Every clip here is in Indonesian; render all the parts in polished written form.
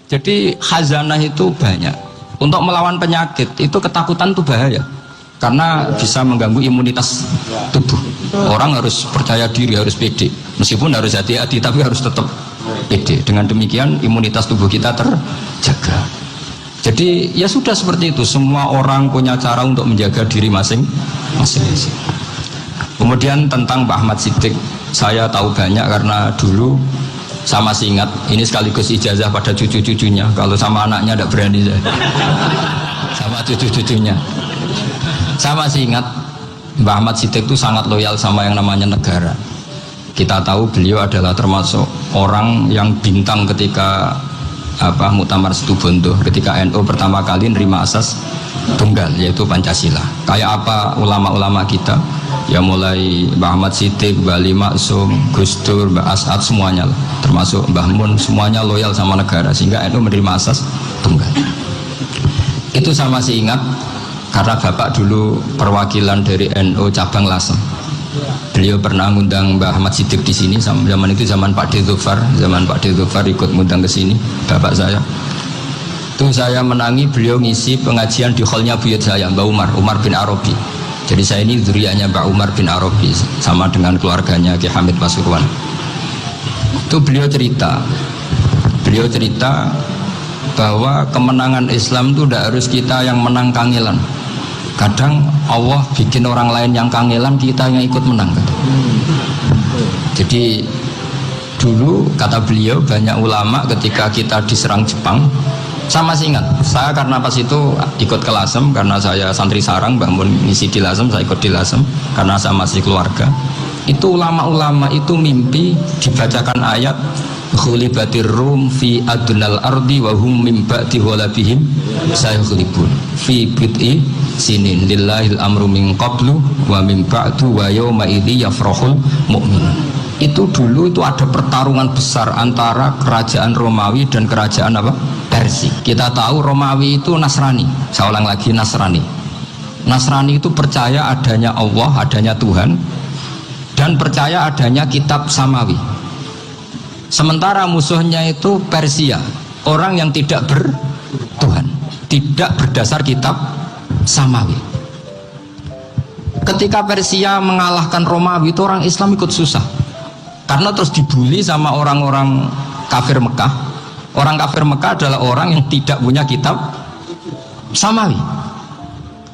Jadi khazanah itu banyak. Untuk melawan penyakit itu ketakutan itu bahaya. Karena bisa mengganggu imunitas tubuh. Orang harus percaya diri, harus pede. Meskipun harus hati-hati, tapi harus tetap pede. Dengan demikian imunitas tubuh kita terjaga. Jadi ya sudah seperti itu. Semua orang punya cara untuk menjaga diri masing-masing. Kemudian tentang Pak Ahmad Siddiq, saya tahu banyak karena dulu saya masih ingat. Ini sekaligus ijazah pada cucu-cucunya. Kalau sama anaknya tidak berani saya. Sama cucu-cucunya. Saya masih ingat Mbah Ahmad Siddiq itu sangat loyal sama yang namanya negara. Kita tahu beliau adalah termasuk orang yang bintang ketika Muktamar Situbondo, ketika NU pertama kali nerima asas tunggal yaitu Pancasila. Kayak apa ulama-ulama kita, ya mulai Mbah Ahmad Siddiq, Mbah Ali Maksum, Gus Dur, Mbah As'ad, semuanya lah, termasuk Mbah Mun, semuanya loyal sama negara sehingga NU menerima asas tunggal. Itu saya masih ingat. Karena bapak dulu perwakilan dari NU cabang Lasem. Beliau pernah ngundang Mbah Ahmad Siddiq di sini. Zaman itu zaman Pak D. Dzufar, ikut ngundang ke sini. Bapak saya. Itu saya menangi beliau ngisi pengajian di hallnya buyut saya, Mbah Umar bin Arabi. Jadi saya ini dzurriahnya Mbah Umar bin Arabi, sama dengan keluarganya Ki Hamid Pasuruan. Itu beliau cerita bahwa kemenangan Islam itu tidak harus kita yang menang kangelan. Kadang Allah bikin orang lain yang kangelan, kita yang ikut menang. Jadi dulu kata beliau banyak ulama ketika kita diserang Jepang, saya masih ingat, saya karena pas itu ikut ke Lasem, karena saya santri sarang, bangun ngisi di Lasem, saya ikut di Lasem karena saya masih keluarga. Itu ulama-ulama itu mimpi dibacakan ayat khulibatir rum fi adnal ardi wa hum min ba'di ghalabihim sayaghlibun fi bid'i sinin lillahil amru min qablu wa min ba'du wa yawma idzi yafrahul mu'minun. Itu dulu itu ada pertarungan besar antara kerajaan Romawi dan kerajaan Persia. Kita tahu Romawi itu Nasrani. Saya ulang lagi, Nasrani. Nasrani itu percaya adanya Allah, adanya Tuhan, dan percaya adanya kitab samawi. Sementara musuhnya itu Persia, orang yang tidak bertuhan, tidak berdasar kitab samawi. Ketika Persia mengalahkan Romawi, itu orang Islam ikut susah, karena terus dibully sama orang-orang kafir Mekah. Orang kafir Mekah adalah orang yang tidak punya kitab samawi.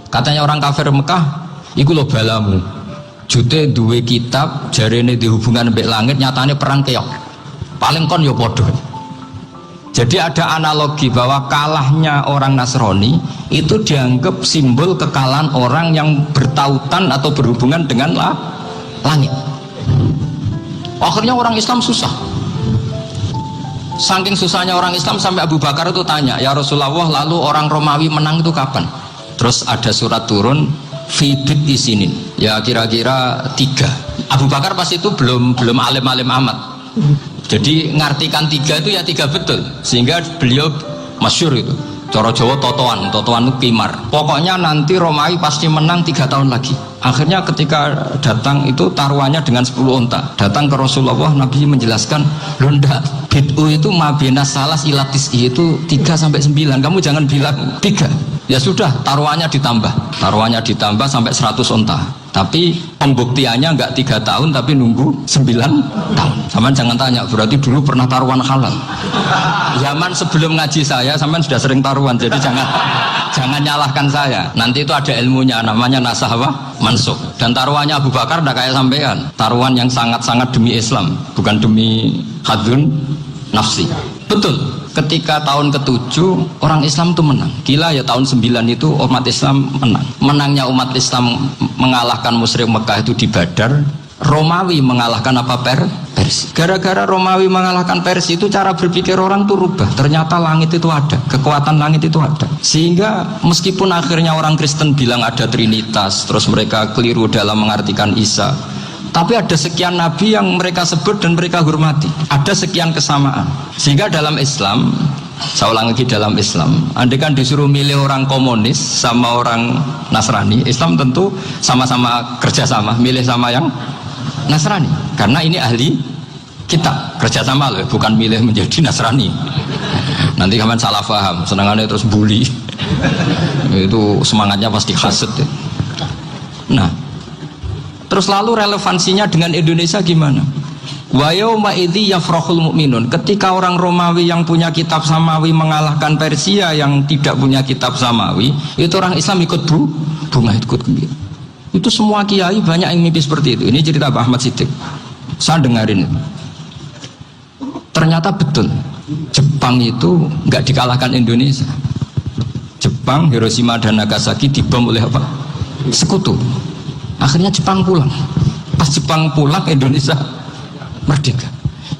Katanya orang kafir Mekah, iku lo balamu, jute duwe kitab, jarene dihubungan mbek langit, nyatane perang keok. Paling kon yo podo. Jadi ada analogi bahwa kalahnya orang Nasrani itu dianggap simbol kekalahan orang yang bertautan atau berhubungan dengan langit. Akhirnya orang Islam susah. Saking susahnya orang Islam sampai Abu Bakar itu tanya, ya Rasulullah, lalu orang Romawi menang itu kapan? Terus ada surat turun fibit di sini. Ya kira-kira 3. Abu Bakar pas itu belum alim-alim amat. Jadi ngartikan 3 itu ya 3 betul, sehingga beliau masyhur itu. Cara Jawa totoan itu kimar. Pokoknya nanti Romawi pasti menang 3 tahun lagi. Akhirnya ketika datang itu taruhannya dengan 10 unta. Datang ke Rasulullah, Nabi menjelaskan, loh ndak, bid'u itu mabena salas ilatis itu 3 sampai 9. Kamu jangan bilang 3. Ya sudah, taruhannya ditambah sampai 100 unta. Tapi pembuktiannya enggak 3 tahun, tapi nunggu 9 tahun. Sampean jangan tanya, berarti dulu pernah taruhan halal. Zaman sebelum ngaji saya, sampean sudah sering taruhan, jadi jangan nyalahkan saya. Nanti itu ada ilmunya, namanya nasah mansukh. Dan taruhannya Abu Bakar enggak kayak sampean. Taruhan yang sangat-sangat demi Islam, bukan demi hadun nafsi. Betul. Ketika tahun ke-7 orang Islam itu menang. Gila ya, tahun 9 itu umat Islam menang. Menangnya umat Islam mengalahkan musyrik Mekah itu di Badar. Romawi mengalahkan Persia. Gara-gara Romawi mengalahkan Persia itu cara berpikir orang itu rubah. Ternyata langit itu ada, kekuatan langit itu ada. Sehingga meskipun akhirnya orang Kristen bilang ada Trinitas, terus mereka keliru dalam mengartikan Isa, tapi ada sekian nabi yang mereka sebut dan mereka hormati. Ada sekian kesamaan. Sehingga dalam Islam, saya ulang lagi, dalam Islam, andai kan disuruh milih orang komunis sama orang Nasrani, Islam tentu sama-sama kerjasama, milih sama yang Nasrani. Karena ini ahli kitab, kerjasama loh, bukan milih menjadi Nasrani. Nanti kapan salah paham, senangannya terus bully. Itu semangatnya pasti hasad ya. Nah, terus lalu relevansinya dengan Indonesia gimana? Wa yauma idzi yafrahul mu'minun. Ketika orang Romawi yang punya kitab samawi mengalahkan Persia yang tidak punya kitab samawi, itu orang Islam ikut bunga, ikut gembira. Itu semua kiai banyak yang mimpi seperti itu. Ini cerita Pak Ahmad Siddiq. Saya dengarin itu. Ternyata betul. Jepang itu nggak dikalahkan Indonesia. Jepang, Hiroshima dan Nagasaki dibom oleh apa? Sekutu. Akhirnya Jepang pulang. Pas Jepang pulang, Indonesia merdeka.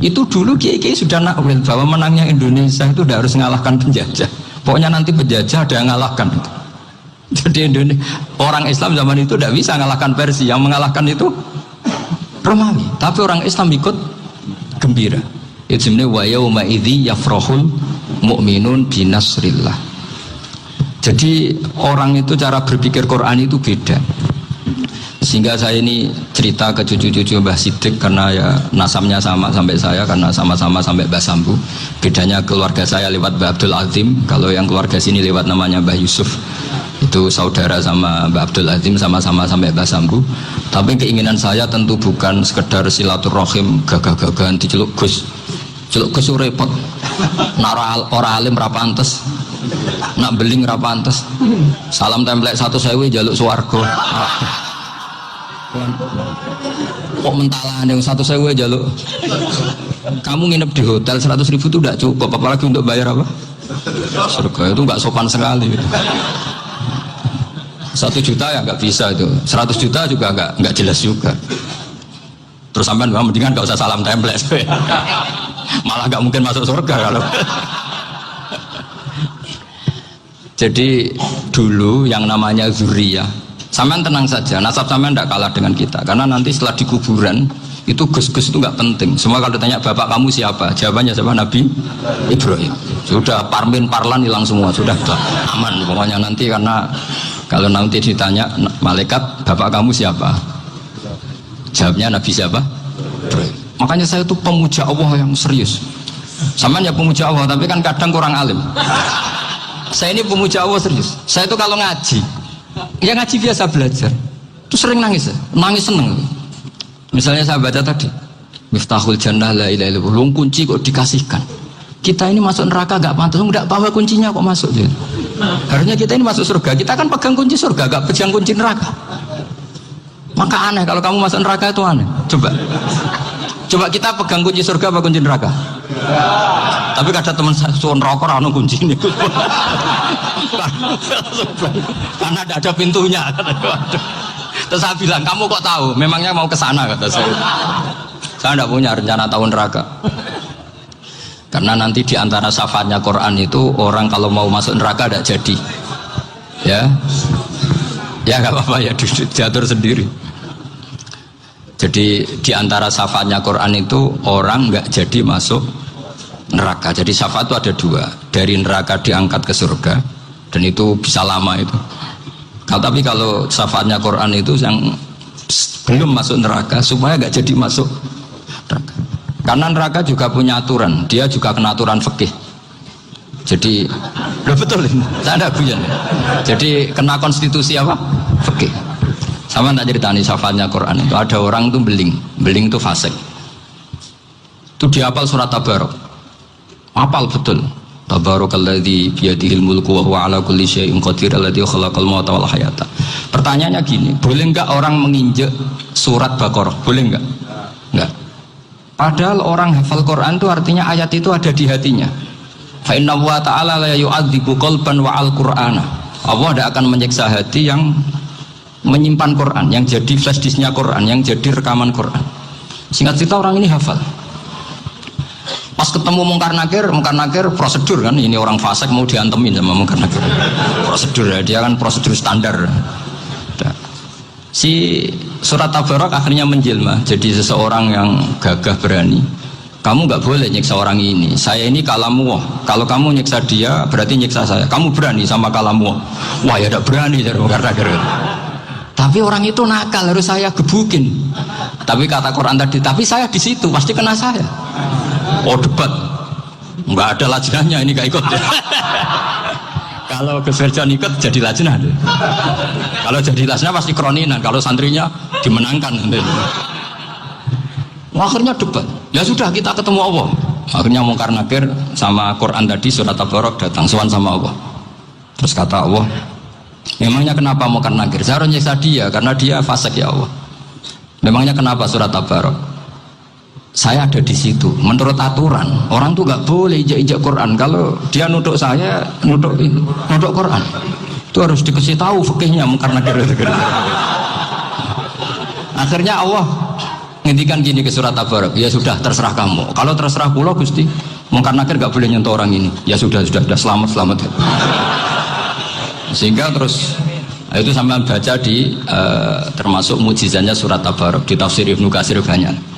Itu dulu kiai-kiai sudah nakwil bahwa menangnya Indonesia itu tidak harus mengalahkan penjajah. Pokoknya nanti penjajah ada yang mengalahkan. Jadi orang Islam zaman itu tidak bisa mengalahkan Persia. Yang mengalahkan itu Romawi. Tapi orang Islam ikut gembira. Itu sebenarnya wa yauma idzi yafrahul mu'minun binasrillah. Jadi orang itu cara berpikir Quran itu beda. Sehingga saya ini cerita ke cucu-cucu Mbah Siddiq karena ya nasabnya sama sampai saya, karena sama-sama sampai Mbah Sambu. Bedanya keluarga saya lewat Mbah Abdul Azim, kalau yang keluarga sini lewat namanya Mbah Yusuf. Itu saudara sama Mbah Abdul Azim, sama-sama sampai Mbah Sambu. Tapi keinginan saya tentu bukan sekedar silaturahim gagah-gagahan diceluk Gus. Celuk Gus repot. Nak ora alim ra pantes. Nak beling ra pantes. Salam templek 1.000 jaluk swarga. Kok mentalan yang 1.000 jaluk. Kamu nginep di hotel 100.000 itu tidak cukup, apalagi untuk bayar apa? Surga itu nggak sopan sekali gitu. 1 juta ya nggak bisa itu, 100 juta juga nggak jelas juga. Terus sampean mendingan nggak usah salam template, malah nggak mungkin masuk surga kalau. Jadi dulu yang namanya zuriyah, sampean tenang saja, nasab sampean tidak kalah dengan kita, karena nanti setelah di kuburan itu gus-gus itu nggak penting. Semua kalau ditanya bapak kamu siapa, jawabannya siapa? Nabi Ibrahim. Sudah parmin parlan hilang semua, sudah aman pokoknya nanti. Karena kalau nanti ditanya malaikat bapak kamu siapa, jawabnya Nabi siapa? Ibrahim. Makanya saya itu pemuja Allah yang serius. Sampean ya pemuja Allah, tapi kan kadang kurang alim. Saya ini pemuja Allah serius. Saya itu kalau ngaji, ya ngaji biasa belajar, itu sering nangis seneng. Misalnya saya baca tadi, Miftahul Jannah la ilaha illallah, kunci kok dikasihkan. Kita ini masuk neraka gak pantas, enggak bawa kuncinya kok masuk gitu. Harusnya kita ini masuk surga, kita kan pegang kunci surga, gak pegang kunci neraka. Maka aneh kalau kamu masuk neraka itu aneh. Coba kita pegang kunci surga apa kunci neraka? Tapi ada teman saya suon rokok anu kunci ini. Karena tidak ada pintunya. Terus saya bilang, kamu kok tahu? Memangnya mau ke sana kata saya. Saya tidak punya rencana tahun neraka. Karena nanti di antara syafaatnya Quran itu orang kalau mau masuk neraka tidak jadi. Ya nggak apa-apa ya, diatur sendiri. Jadi di antara syafaatnya Quran itu orang nggak jadi masuk neraka. Jadi syafaat itu ada 2, dari neraka diangkat ke surga, dan itu bisa lama itu. Tapi kalau syafaatnya Quran itu yang belum masuk neraka supaya nggak jadi masuk neraka. Karena neraka juga punya aturan, dia juga kena aturan fikih. Jadi betul ini, saya ada guyon. Jadi kena konstitusi apa? Fikih. Sama tak ceritani syafaatnya Quran itu ada orang tuh beling tuh fasik. Itu dihafal surat Tabarok. Hafal betul. Tabarakalladzi biyadihil mulku wa huwa ala kulli syai'in qadir alladzi khalaqal mauta wal hayata. Pertanyaannya gini, boleh enggak orang menginjek surat Baqarah? Boleh enggak? Enggak. Padahal orang hafal Quran itu artinya ayat itu ada di hatinya. Fa inna wa ta'ala la yu'adzibu qalban wa al-Qur'ana. Allah tidak akan menyiksa hati yang menyimpan Quran, yang jadi flash disknya Quran, yang jadi rekaman Quran. Singkat cerita orang ini hafal. Pas ketemu Mungkar Nakir prosedur kan, ini orang fasik mau diantemin sama Mungkar Nakir. Prosedur ya, dia kan prosedur standar. Si surat Tabarak akhirnya menjelma jadi seseorang yang gagah berani. Kamu nggak boleh nyiksa orang ini. Saya ini kalamullah. Kalau kamu nyiksa dia berarti nyiksa saya. Kamu berani sama kalamullah. Wah ya tidak berani dari Mungkar Nakir. Tapi orang itu nakal, harus saya gebukin. Tapi kata Quran tadi, tapi saya di situ pasti kena saya. Oh debat, nggak ada lajnahnya ini gak ikut. Kalau Gus Firjan ikut jadi lajnah. Kalau jadi lajnah pasti kroninan, kalau santrinya dimenangkan. Akhirnya debat. Ya sudah kita ketemu Allah. Akhirnya Mungkar Nakir sama Quran tadi surat Tabarok datang sowan sama Allah. Terus kata Allah, memangnya kenapa Mungkar Nakir? Saya harus nyiksa dia karena dia fasik ya Allah. Memangnya kenapa surat Tabarok? Saya ada di situ. Menurut aturan orang tuh nggak boleh injak-injak Quran. Kalau dia nuduh saya nuduh Quran, itu harus dikasih tahu fikihnya Mungkar Nakir. Akhirnya Allah ngendikan gini ke surat Tabarok, ya sudah terserah kamu. Kalau terserah pulau Gusti, Mungkar Nakir gak boleh nyentuh orang ini. Ya sudah selamat. Sehingga terus itu sampai baca di termasuk mujizatnya surat Tabarok di tafsir Ibnu Katsir banyak.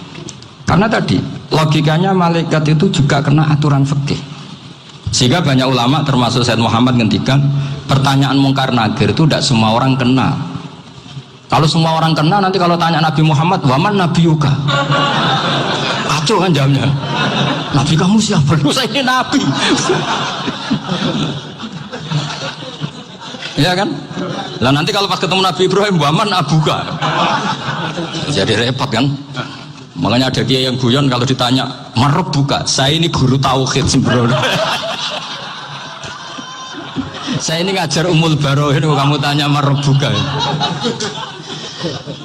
Karena tadi logikanya malaikat itu juga kena aturan fikih. Sehingga banyak ulama termasuk Said Muhammad ngendikan pertanyaan Mungkar Nakir itu tidak semua orang kena. Kalau semua orang kena, nanti kalau tanya Nabi Muhammad, waman nabiyuka? Kacau kan jamnya. Nabi kamu siapa? Saya ini Nabi. Ya kan? Lah nanti kalau pas ketemu Nabi Ibrahim, waman abuka? Jadi repot kan? Makanya ada kiai yang guyon kalau ditanya, marab buka? Saya ini guru tauhid sembrono. Saya ini ngajar Ummul Barohin, kamu tanya marab buka?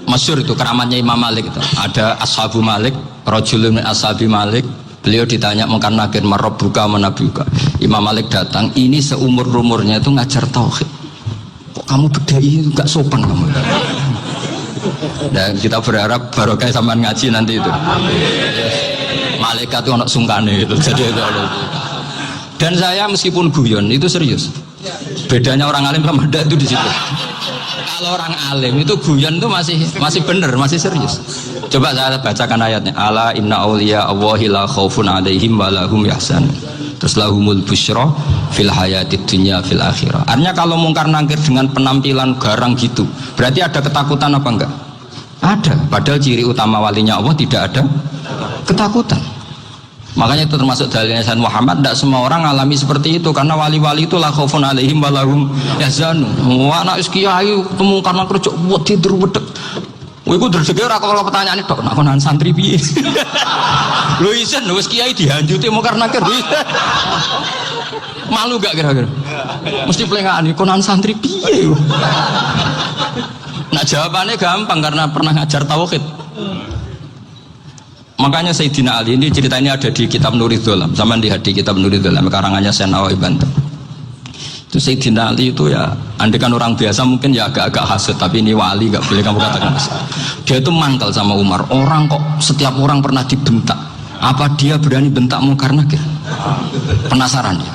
Masyhur itu keramatnya Imam Malik itu. Ada Ashabu Malik, rajulun min ashabi Malik. Beliau ditanya Mungkar Nakir marabbuka manabiuka. Imam Malik datang, ini seumur-umurnya itu ngajar tauhid. Kok kamu bedai enggak sopan kamu. Dan kita berharap barokah sampean ngaji nanti itu. Malaikat itu anak sungkane itu. Jadi itu. Dan saya meskipun guyon itu serius. Bedanya orang alim sama ndak itu di situ. Kalau orang alim itu guyon itu masih benar, masih serius. Coba saya bacakan ayatnya. Ala inna auliya Allahi la khaufun alaihim wa lahum yahzanun. Terus lahumul busyra fil hayatid dunya fil akhirah. Artinya kalau Mungkar Nakir dengan penampilan garang gitu, berarti ada ketakutan apa enggak? Ada. Padahal ciri utama walinya Allah tidak ada ketakutan. Makanya itu termasuk dalilnya Sayyid Muhammad, tidak semua orang alami seperti itu karena wali-wali itu la khaufun alaihim wa lahum yahzanun. Wah anak kiai ketemu karena kerja buat tidur wedek. Kowe iku dredege ora kalau pertanyaan itu nak konan santri piye. Lho isen wis kiai dihanjuti Mungkar Nakir. Malu gak kira-kira? Mesti pelengane konan santri piye. Nah jawabannya gampang karena pernah ngajar tauhid. Makanya Sayyidina Ali ini cerita ini ada di kitab Nurul Dholam, sama di kitab Nurul Dholam karangannya Syekh Nawawi Banten. Itu Sayyidina Ali itu ya, andekan orang biasa mungkin ya agak-agak hasut, tapi ini wali gak boleh kamu katakan hasut. Dia itu mangkal sama Umar. Orang kok setiap orang pernah dibentak, apa dia berani bentak Mungkar Nakir? Penasaran dia.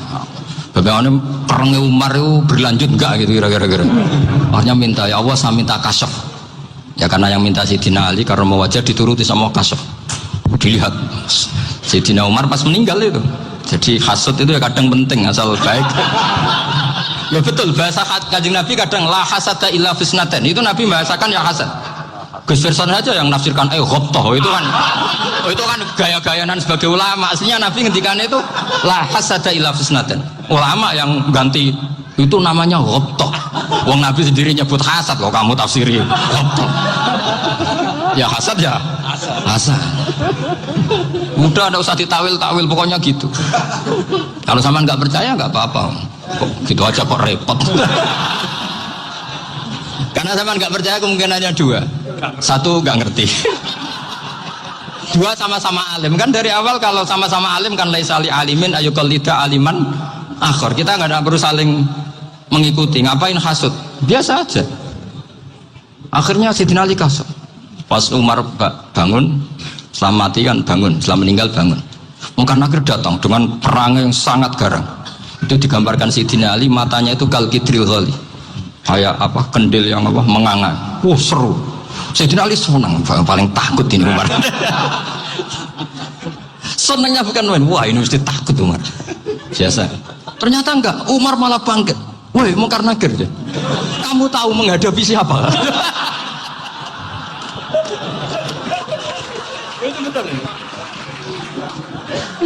Bagaimana perangnya Umar itu berlanjut enggak gitu kira-kira. Akhirnya minta ya Allah saya minta kasyaf. Ya karena yang minta Sayyidina Ali karena mau wajah dituruti sama kasyaf. Dilihat Sayyidina Umar pas meninggal itu. Jadi hasud itu ya kadang penting asal baik. Ya betul, bahasa Kanjeng Nabi kadang la hasada illa fisnaten. Itu Nabi bahasakan ya hasad. Gus Firsan aja yang nafsirkan ghobtoh itu kan gaya-gayanan sebagai ulama. Aslinya Nabi ngendikannya itu la hasada illa fisnaten. Ulama yang ganti itu namanya ghobtoh. Wong Nabi sendiri nyebut hasad kok kamu tafsiri ghobtoh. Ya hasad ya hasad. Udah ada usah ditawil-tawil pokoknya gitu. Kalau sama nggak percaya nggak apa-apa. Kok gitu aja kok repot. Karena sama nggak percaya kemungkinannya dua. Satu nggak ngerti. Dua sama-sama alim. Kan dari awal kalau sama-sama alim kan laisali alimin ayuqallida aliman akhir. Kita nggak perlu saling mengikuti. Ngapain hasud? Biasa aja. Akhirnya Sayyidina Ali kasut. Pas Umar bangun, setelah mati kan bangun, setelah meninggal bangun. Mungkar Nakir datang dengan perang yang sangat garang. Itu digambarkan Sayyidina Ali matanya itu kalkidril ghali. Kayak apa kendil yang apa menganga. Seru. Sayyidina Ali senang, paling takut ini Umar. Senangnya bukan main, wah ini mesti takut Umar. Biasa. Ternyata enggak, Umar malah bangkit. Woi Mungkar Nakir, kamu tahu menghadapi siapa?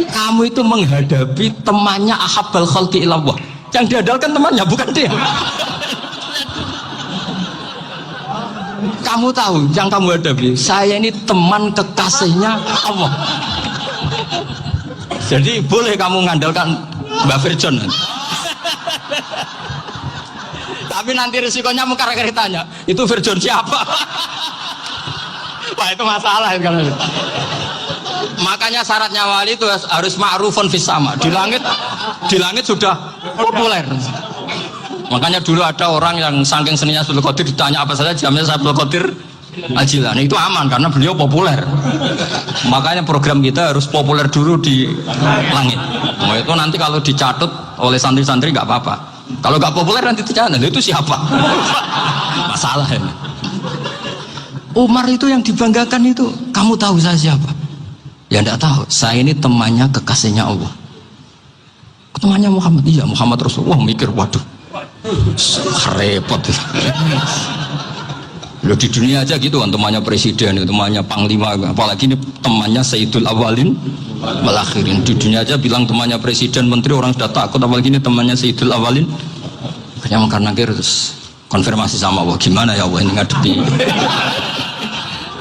Kamu itu menghadapi temannya ahabbal khalqi ilallah. Yang diandalkan temannya bukan dia. Kamu tahu yang kamu hadapi, saya ini teman kekasihnya Allah. Jadi boleh kamu mengandalkan Mbak Virjon. Tapi nanti risikonya mungkar-nakir tanya, itu Virjon siapa? Wah itu masalah kan. Makanya syaratnya wali itu harus ma'rufun fis sama. Di langit sudah populer. Makanya dulu ada orang yang saking seninya Abdul Qadir ditanya apa saja jamnya Abdul Qadir Al-Jilani, itu aman karena beliau populer. Makanya program kita harus populer dulu di langit. Nah, itu nanti kalau dicatut oleh santri-santri nggak apa-apa. Kalau nggak populer nanti dicatat itu siapa? Masalah ya. Umar itu yang dibanggakan itu, kamu tahu saya siapa? Ya enggak tahu. Saya ini temannya kekasihnya Allah. Temannya Muhammad, iya Muhammad Rasulullah. Mikir, waduh, repot. Loh, di dunia aja gitu kan, temannya presiden, temannya panglima, apalagi ini temannya Sayyidul Awalin wal Akhirin. Di dunia aja bilang temannya presiden, menteri, orang sudah takut, apalagi ini temannya Sayyidul Awalin. Hanya karena terus konfirmasi sama Allah, gimana ya Allah ini ngadepi.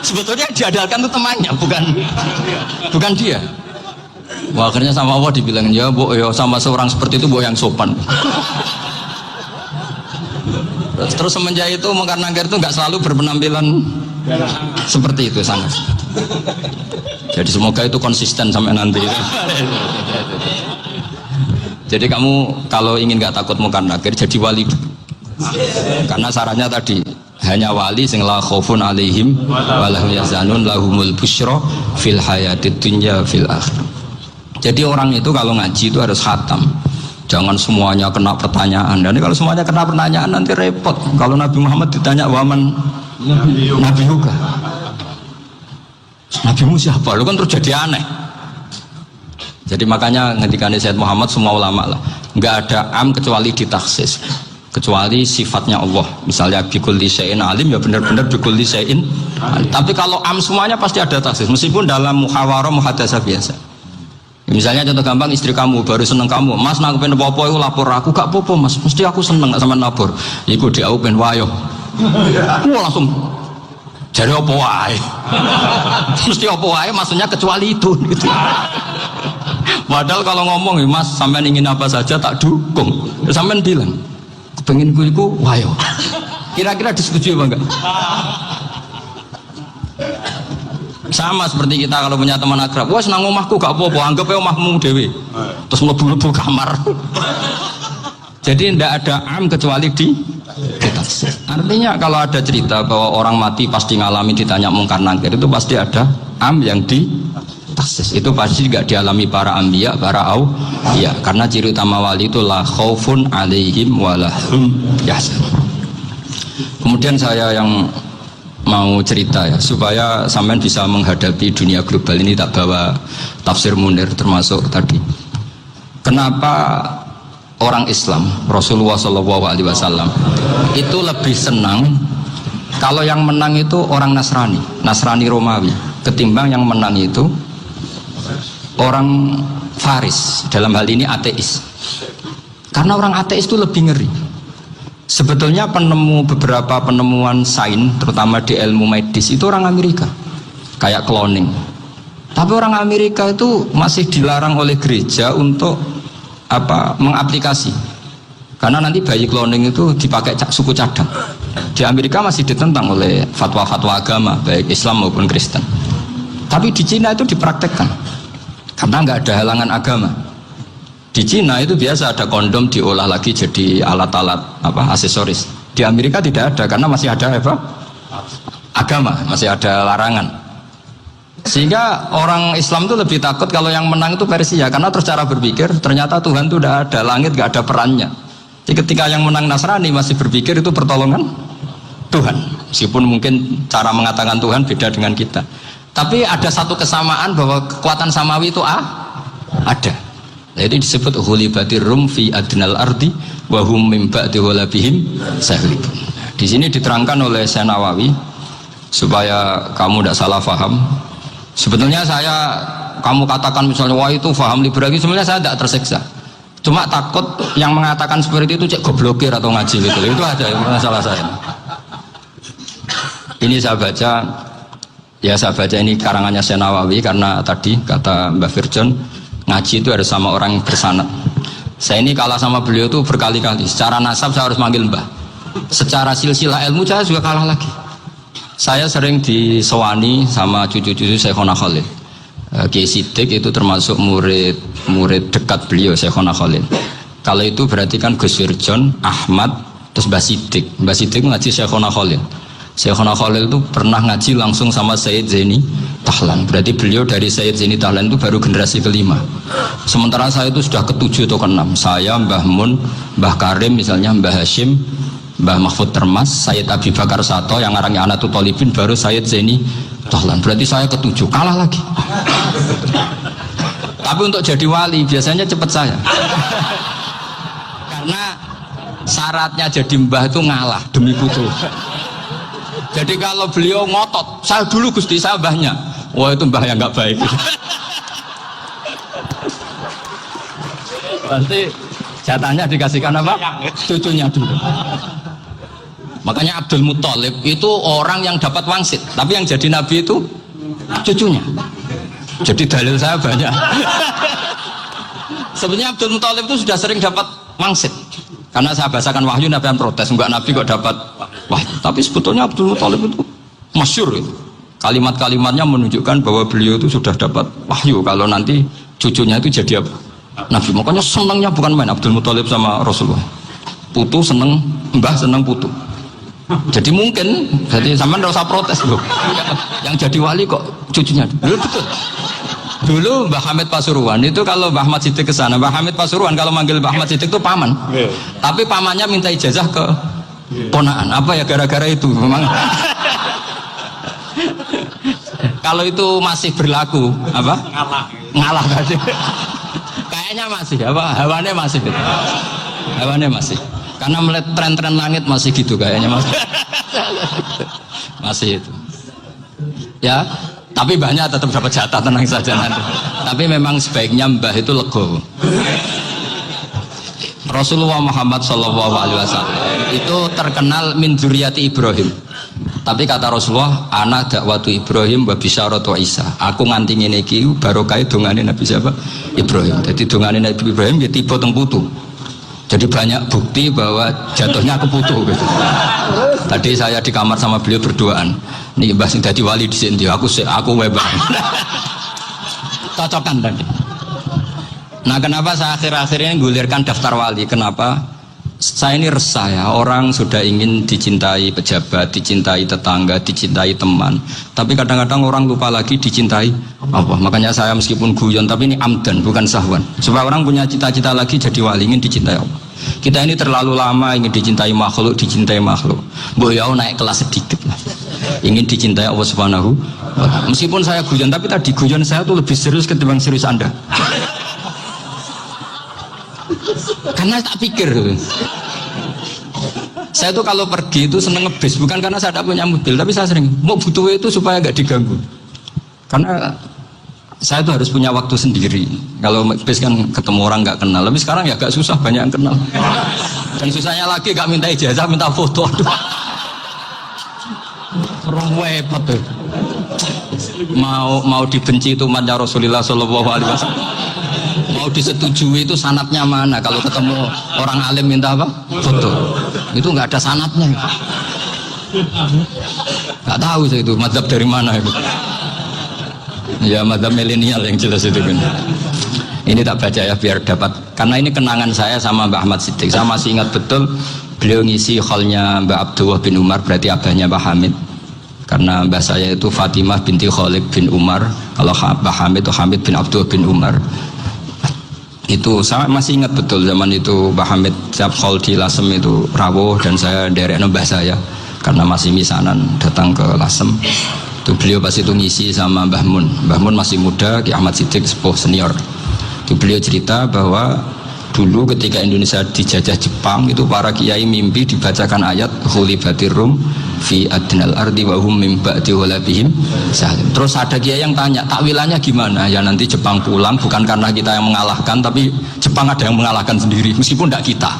Sebetulnya diandalkan itu temannya, bukan dia. Wah, akhirnya sama Allah dibilang, ya bu, ya sama seorang seperti itu bu yang sopan. Terus semenjak itu Mungkar Nakir itu nggak selalu berpenampilan seperti itu sangat. Jadi semoga itu konsisten sampai nanti. Jadi kamu kalau ingin nggak takut Mungkar Nakir, jadi wali dulu. Karena syaratnya tadi hanya wali sing la khaufun alaihim wa lahum yahzanun lahumul busyra fil hayatid dunya fil akhirah. Jadi orang itu kalau ngaji itu harus khatam. Jangan semuanya kena pertanyaan. Dan kalau semuanya kena pertanyaan nanti repot. Kalau Nabi Muhammad ditanya waman Nabi juga. Nabimu siapa? Lu kan terus jadi aneh. Jadi makanya ketika Sayyid Muhammad semua ulama lah, nggak ada am kecuali ditaksis. Kecuali sifatnya Allah. Misalnya bikulli syai'in alim, ya benar-benar bikulli syai'in. Tapi kalau am semuanya pasti ada taksis. Meskipun dalam muhawarah muhadasah biasa. Misalnya contoh gampang, istri kamu baru seneng kamu, mas nak pengen apa-apa itu lapor aku, gak apa-apa mas, mesti aku seneng sama lapor. Iku dia pengen wayo. Wah langsung jadi apa wae. Mesti apa wae maksudnya kecuali itu gitu. Padahal kalau ngomong mas sampean ingin apa saja tak dukung. Sampean bilang pengen iku wayo. Kira-kira disetujui apa enggak? Sama seperti kita kalau punya teman akrab, wah senang omahku gak apa-apa, anggap ya omahmu dewe, terus mlebu-mlebu kamar. Jadi tidak ada am kecuali di taksis. Artinya kalau ada cerita bahwa orang mati pasti ngalami ditanya Mungkar Nakir, itu pasti ada am yang di taksis. Itu pasti juga dialami para anbiya, para auliya. Karena ciri utama wali itu la khaufun alaihim walahum yahzanun. Kemudian saya yang mau cerita ya, supaya sampean bisa menghadapi dunia global ini, tak bawa tafsir Munir termasuk tadi. Kenapa orang Islam, Rasulullah SAW itu lebih senang kalau yang menang itu orang Nasrani Romawi, ketimbang yang menang itu orang Faris, dalam hal ini ateis. Karena orang ateis itu lebih ngeri. Sebetulnya beberapa penemuan sains, terutama di ilmu medis, itu orang Amerika, kayak cloning. Tapi orang Amerika itu masih dilarang oleh gereja untuk mengaplikasi. Karena nanti bayi cloning itu dipakai suku cadang. Di Amerika masih ditentang oleh fatwa-fatwa agama, baik Islam maupun Kristen. Tapi di Cina itu dipraktekkan, karena nggak ada halangan agama. Di Cina itu biasa ada kondom diolah lagi jadi alat-alat aksesoris. Di Amerika tidak ada karena masih ada agama, masih ada larangan. Sehingga orang Islam itu lebih takut kalau yang menang itu Persia, karena terus cara berpikir ternyata Tuhan itu tidak ada, langit tidak ada perannya. Jadi ketika yang menang Nasrani masih berpikir itu pertolongan Tuhan, meskipun mungkin cara mengatakan Tuhan beda dengan kita. Tapi ada satu kesamaan bahwa kekuatan samawi itu ada. Jadi disebut hulibatir rum fi adnal ardi wa hum min ba'di ghalabihim sahlibun. Di sini diterangkan oleh Syekh Nawawi supaya kamu tidak salah paham. Sebetulnya saya kamu katakan misalnya wah itu paham liberal, sebenarnya saya tidak tersiksa. Cuma takut yang mengatakan seperti itu cek goblokir atau ngaji gitu. Itu aja masalah saya. Ini saya baca ini karangannya Syekh Nawawi karena tadi kata Mbak Firjon ngaji itu harus sama orang yang bersanad. Saya ini kalah sama beliau itu berkali-kali. Secara nasab saya harus manggil Mbah. Secara silsilah ilmu saya juga kalah lagi. Saya sering disewani sama cucu-cucu Syekhona Khalil. Kiai Siddiq itu termasuk murid dekat beliau Syekhona Khalil. Kalau itu berarti kan Gus Firjon, Ahmad, terus Mbah Siddiq. Mbah Siddiq ngaji Syekhona Khalil. Syekhona Khalil itu pernah ngaji langsung sama Sayyid Zaini Tahlan. Berarti beliau dari Sayyid Zaini Tahlan itu baru generasi kelima. Sementara saya itu sudah ketujuh atau keenam. Saya, Mbah Mun, Mbah Karim misalnya, Mbah Hashim, Mbah Mahfud Termas, Sayyid Abi Bakar Sato yang ngarangnya Anatul Talibin, baru Sayyid Zaini Tahlan. Berarti saya ketujuh, kalah lagi. Tapi untuk jadi wali biasanya cepat saya. Karena syaratnya jadi mbah itu ngalah demi putu. Jadi kalau beliau ngotot, saya dulu Gusti, saya mbahnya. Wah itu mbah yang nggak baik. Pasti jatahnya dikasihkan apa? Cucunya dulu. Makanya Abdul Muthalib itu orang yang dapat wangsit, tapi yang jadi nabi itu cucunya. Jadi dalil saya banyak. Sebenarnya Abdul Muthalib itu sudah sering dapat wangsit. Karena saya bahasakan wahyu, Nabi yang protes, enggak Nabi kok dapat wahyu. Tapi sebetulnya Abdul Muthalib itu masyhur itu. Kalimat-kalimatnya menunjukkan bahwa beliau itu sudah dapat wahyu kalau nanti cucunya itu jadi apa? Nabi. Makanya senangnya bukan main Abdul Muthalib sama Rasulullah. Putu seneng, mbah seneng putu. Jadi mungkin, jadi sampean enggak usah protes loh. Yang jadi wali kok cucunya. Betul. Dulu Mbah Hamid Pasuruan itu kalau Mbah Ahmad Siddiq ke sana, Mbah Hamid Pasuruan kalau manggil Mbah Ahmad Siddiq itu paman. Tapi pamannya minta ijazah ke ponaan. Apa ya gara-gara itu memang. Kalau itu masih berlaku apa? Ngalah tadi. Kayaknya masih apa? Hawannya masih gitu. Hawannya masih. Karena melihat tren-tren langit masih gitu kayaknya masih. Masih itu. Ya. Tapi banyak tetap dapat jatah, tenang saja nanti. Tapi memang sebaiknya mbah itu legowo. Rasulullah Muhammad SAW itu terkenal min dzurriyyati Ibrahim. Tapi kata Rasulullah, ana dakwatu Ibrahim wa bisyaratu Isa. Aku nganti ngene iki barokah dongane Nabi siapa? Ibrahim. Jadi dongane Nabi Ibrahim ya tipe teng putu. Jadi banyak bukti bahwa jatuhnya ke putu gitu. Tadi saya di kamar sama beliau berduaan. Nih Mbah sing dadi wali di sini, aku webang. Cocokan tadi. Nah kenapa saya akhir-akhir ini gulirkan daftar wali? Kenapa? Saya ini resah ya, orang sudah ingin dicintai pejabat, dicintai tetangga, dicintai teman. Tapi kadang-kadang orang lupa lagi dicintai Allah. Makanya saya meskipun guyon, tapi ini amdan, bukan sahwan. Supaya orang punya cita-cita lagi jadi wali, ingin dicintai Allah. Kita ini terlalu lama ingin dicintai makhluk. Boyau naik kelas sedikit lah. Ingin dicintai Allah Subhanahu wa ta'ala. Meskipun saya guyon, tapi tadi guyon saya tuh lebih serius ketimbang serius Anda. Karena tak pikir. Saya tuh kalau pergi itu seneng ngebis, bukan karena saya tidak punya mobil, tapi saya sering mau butuh itu supaya nggak diganggu. Karena saya tuh harus punya waktu sendiri. Kalau bis kan ketemu orang nggak kenal, tapi sekarang ya agak susah, banyak yang kenal. Dan susahnya lagi nggak minta ijazah, minta foto. Aduh. Repot tuh. Mau dibenci itu umatnya Rasulullah Shallallahu Alaihi Wasallam. Mau disetujui itu sanatnya mana? Kalau ketemu orang alim minta apa? Foto. Itu nggak ada sanatnya. Nggak tahu saya itu mazhab dari mana itu. Ya mazhab milenial yang jelas itu kan. Ini tak baca ya biar dapat. Karena ini kenangan saya sama Mbah Ahmad Siddiq. Saya masih ingat betul beliau ngisi kholnya Mbah Abdullah bin Umar, berarti abahnya Mbah Hamid. Karena mbah saya itu Fatimah binti Khalid bin Umar. Kalau Mbah Hamid itu Hamid bin Abdullah bin Umar. Itu saya masih ingat betul zaman itu Mbah Hamid siap khol di Lasem itu rawuh dan saya derek mbah saya karena masih misanan datang ke Lasem. Itu beliau pas itu ngisi sama Mbah Mun. Mbah Mun masih muda, Ki Ahmad Siddiq sepuh senior. Itu beliau cerita bahwa dulu ketika Indonesia dijajah Jepang itu para kiai mimpi dibacakan ayat Khulibatir Rum fi adnal ardi wa hum min ba'di ghalabihim salim. Terus ada kiai yang tanya, takwilannya gimana? Ya nanti Jepang pulang bukan karena kita yang mengalahkan, tapi Jepang ada yang mengalahkan sendiri meskipun tidak kita.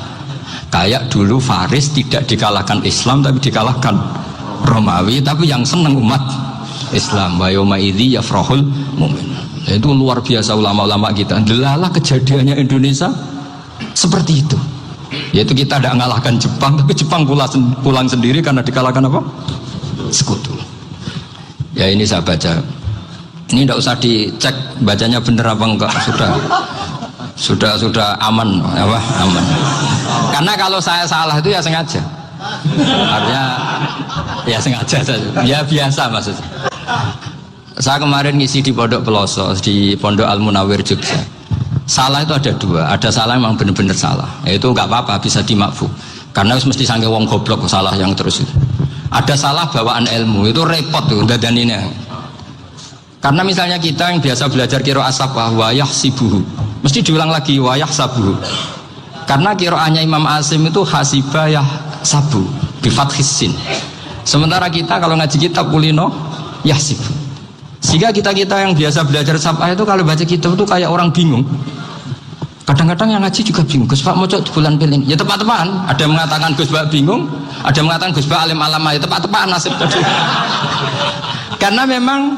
Kayak dulu Faris tidak dikalahkan Islam tapi dikalahkan Romawi, tapi yang senang umat Islam. Wa yauma idzi yafrahul mu'min. Itu luar biasa ulama-ulama kita. Delalah kejadiannya Indonesia seperti itu. Yaitu kita tidak mengalahkan Jepang, tapi Jepang pulang sendiri karena dikalahkan apa? Sekutu. Ya ini saya baca. Ini tidak usah dicek bacanya benar apa enggak, sudah aman, apa? Aman. Karena kalau saya salah itu ya sengaja. Artinya ya sengaja saja. Ya biasa maksudnya. Saya kemarin ngisi di Pondok Pelosok, di Pondok Al Munawir Jogja. Salah itu ada dua, ada salah memang benar-benar salah, itu nggak apa-apa, bisa dimakfu, karena mesti sangke wong goblok salah yang terus itu. Ada salah bawaan ilmu, itu repot tuh dadaninnya. Karena misalnya kita yang biasa belajar qiraat sabah wayah sibuhu, mesti diulang lagi wayah sabuhu. Karena qiraatnya Imam Asim itu hasibah yah sabu bifathis sin. Sementara kita kalau ngaji kitab kulino yah sibu. Sehingga kita yang biasa belajar sabah itu kalau baca kitab itu kayak orang bingung. Kadang-kadang yang ngaji juga bingung. Gus Pak mau cok bulan pilih. Ya tepat-tepatan. Ada yang mengatakan Gus Pak bingung, ada yang mengatakan Gus Pak alim alama. Ya tepat-tepatan nasib tadi. Karena memang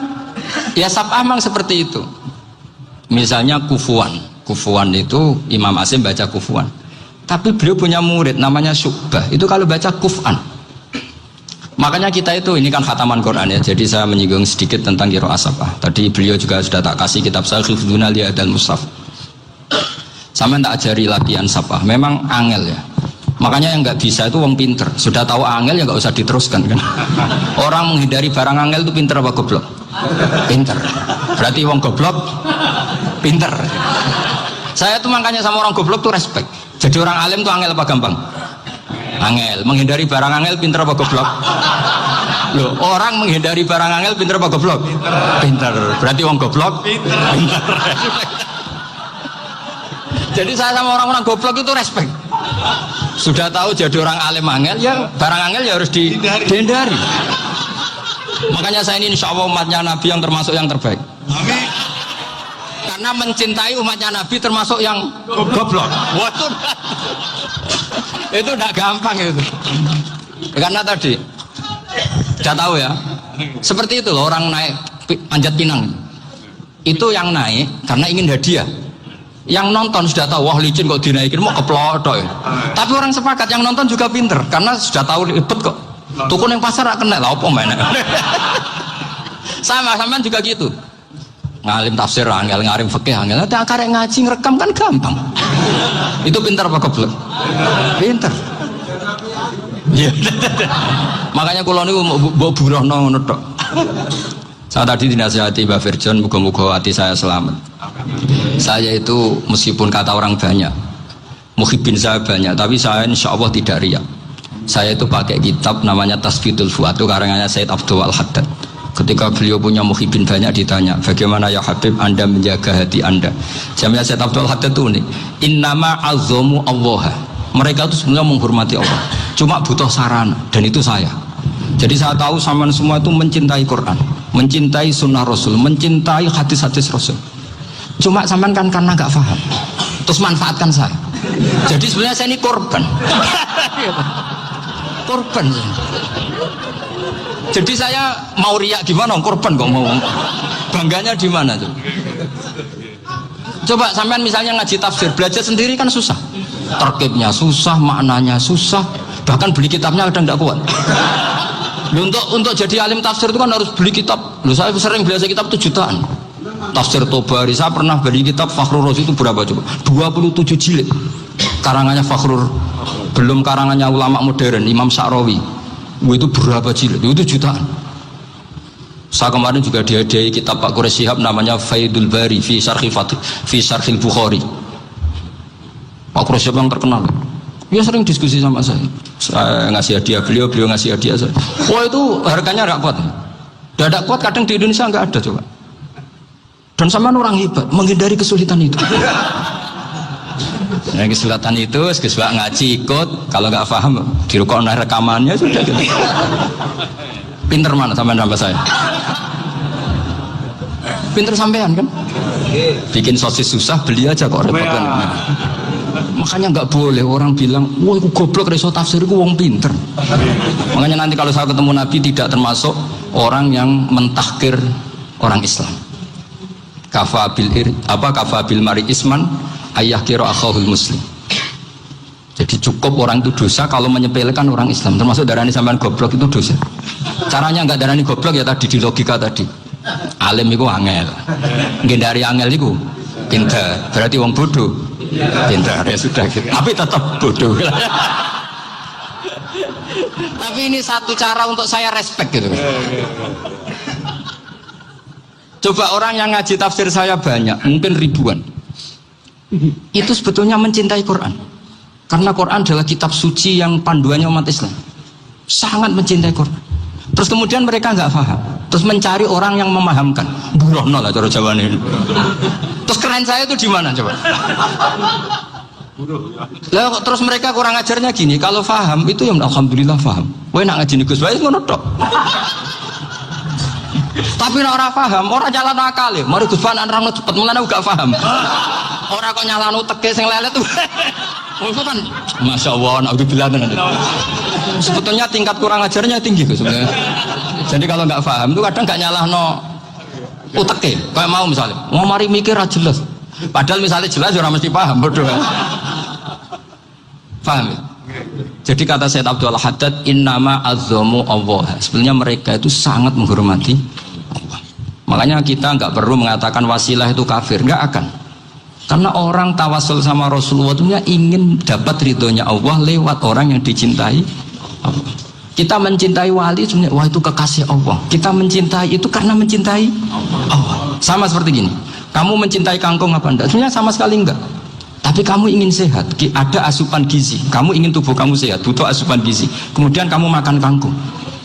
ya sabah memang seperti itu. Misalnya kufuan. Kufuan itu Imam Asim baca kufuan. Tapi beliau punya murid namanya Syu'bah. Itu kalau baca kuf'an. Makanya kita itu, ini kan khataman Quran ya, jadi saya menyinggung sedikit tentang qiraat sabah. Tadi beliau juga sudah tak kasih kitab saya Hifdzuna li Adal Mushaf. Sama tak ajari latihan sabah, memang angel ya. Makanya yang nggak bisa itu wong pinter, sudah tahu angel ya nggak usah diteruskan kan. Orang menghindari barang angel itu pinter apa goblok? Pinter. Berarti wong goblok pinter. Saya tuh makanya sama orang goblok tuh respect. Jadi orang alim tuh angel apa gampang? Angel. Menghindari barang angel pinter apa goblok? Loh, orang menghindari barang angel pinter apa goblok? Pinter. Berarti wong goblok pinter. Jadi saya sama orang-orang goblok itu respect. Sudah tahu jadi orang alim angel ya barang angel ya harus dihindari. Makanya saya ini insya Allah umatnya Nabi yang termasuk yang terbaik. Amin. Karena mencintai umatnya Nabi termasuk yang goblok. Waduh. Itu tidak gampang itu. Karena tadi sudah tahu ya. Seperti itu loh orang naik Panjat Pinang. Itu yang naik karena ingin hadiah. Yang nonton sudah tahu wah licin kok dinaikin mau keplodok ya. Tapi orang sepakat yang nonton juga pinter karena sudah tahu ribet kok. Tukun yang pasar kena lah apa mainnya. Sama juga gitu. Ngalim tafsir angel, ngarim fikih angel. Nanti akarek ngaji ngerekam kan gampang. Itu pinter apa goblok? Pinter. Ya. Makanya kula niku mbok burohno ngono tok. Saya tadi dinasihati Mbak Virjon, moga-moga hati saya selamat. Saya itu meskipun kata orang banyak, muhibin saya banyak, tapi saya insya Allah tidak riya. Saya itu pakai kitab namanya Tasfitul Fuad, itu karangannya Said Abdul Al-Haddad. Ketika beliau punya muhibin banyak ditanya, bagaimana ya Habib Anda menjaga hati Anda? Jamnya Said Abdul Al-Haddad itu nih, innama azzamu Allah. Mereka itu sebenarnya menghormati Allah, cuma butuh sarana, dan itu saya. Jadi saya tahu sama semua itu mencintai Quran, mencintai sunnah Rasul, mencintai hadis-hadis Rasul. Cuma sampean kan karena nggak paham, terus manfaatkan saya. Jadi sebenarnya saya ini korban. Korban. Jadi saya mau riak gimana? Korban kok mau. Bangganya di mana tuh? Coba sampean misalnya ngaji tafsir, belajar sendiri kan susah. Terkibnya susah, maknanya susah, bahkan beli kitabnya kadang nggak kuat. Untuk jadi alim tafsir itu kan harus beli kitab. Loh, saya sering belajar kitab itu jutaan. Tafsir Tobari, saya pernah beli kitab Fakhrur Razi itu berapa coba? 27 jilid. Karangannya Fakhrur, belum karangannya ulama modern Imam Sa'rawi. Itu berapa jilid? Itu jutaan. Saya kemarin juga dihadiahi kitab Pak Quraish Shihab namanya Faidul Bari fi Syarhil Bukhari. Pak Quraish Shihab yang terkenal. Dia sering diskusi sama saya ngasih hadiah beliau ngasih hadiah saya. Wah itu harganya nggak kuat. Tidak kuat kadang di Indonesia nggak ada coba. Dan sama orang hebat menghindari kesulitan itu. Yang kesulatan itu, Gus Bak ngaji ikut, kalau nggak paham dirukon rekamannya sudah gitu. Pinter mana sampean nambah saya? Pinter sampean kan? Bikin sosis susah, beli aja kok repot kan. Makanya nggak boleh orang bilang, wah aku goblok reso tafsir, aku wong pinter. Makanya nanti kalau saya ketemu Nabi tidak termasuk orang yang mentahkir orang Islam. Kafa bil mari isman ayah kira akhahul muslim. Jadi cukup orang itu dosa kalau menyepelekan orang Islam, termasuk darani sampean goblok itu dosa. Caranya nggak darani goblok ya tadi di logika tadi. Alim itu angel, gendari angel itu pinter, berarti wong bodoh pinter ya sudah gitu. Tapi tetap bodoh. Tapi ini satu cara untuk saya respect gitu. Coba orang yang ngaji tafsir saya banyak, mungkin ribuan. Itu sebetulnya mencintai Quran. Karena Quran adalah kitab suci yang panduannya umat Islam. Sangat mencintai Quran. Terus kemudian mereka nggak paham. Terus mencari orang yang memahamkan. Burono lah cara Jawa ini. Terus keren saya itu di mana coba? Lah terus mereka kurang ajarnya gini. Kalau paham itu ya alhamdulillah paham. Wah nak ngaji Gus Bae ngono tok. Tapi nek ora paham, ora jalan akal ya. Mari Gus Bae nerangno cepet mulane gak paham. Ora kok nyalano teke sing lelet tuh. Itu kan Masya Allah, naudzubillah. Sebetulnya tingkat kurang ajarnya tinggi sebenarnya. Jadi kalau nggak paham itu kadang nggak nyalahno uteke. Kayak mau misalnya, mau mari mikir aja jelas. Padahal misalnya jelas orang mesti paham, bodoh. Paham ya? Jadi kata Sayyid Abdul Haddad, innama azzamu Allah. Sebenarnya mereka itu sangat menghormati Allah. Makanya kita nggak perlu mengatakan wasilah itu kafir, nggak akan. Karena orang tawasul sama Rasulullah itu ingin dapat ridhonya Allah lewat orang yang dicintai Allah. Kita mencintai wali sebenarnya, wah itu kekasih Allah. Kita mencintai itu karena mencintai Allah. Sama seperti gini, kamu mencintai kangkung apa enggak? Sebenarnya sama sekali enggak. Tapi kamu ingin sehat, ada asupan gizi. Kamu ingin tubuh kamu sehat, butuh asupan gizi. Kemudian kamu makan kangkung.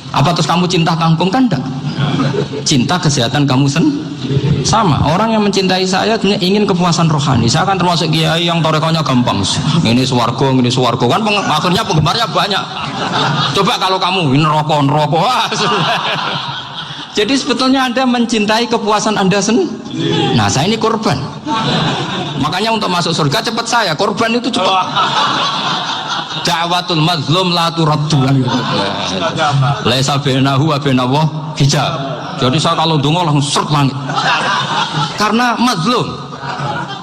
Apa terus kamu cinta kangkung? Kan enggak. Cinta kesehatan kamu sama. Orang yang mencintai saya ingin kepuasan rohani. Saya kan termasuk kiai yang torekonya gampang. Ini swarga kan akhirnya penggemarnya banyak. Coba kalau kamu ini neraka. Jadi sebetulnya Anda mencintai kepuasan Anda sendiri. Nah, saya ini korban. Makanya untuk masuk surga cepat saya. Korban itu cepat. Da'watul mazlum la turaddu. Laisa bainahu wa bainallah hijab. Jadi saya kalau donga langsung seret langit. Karena mazlum.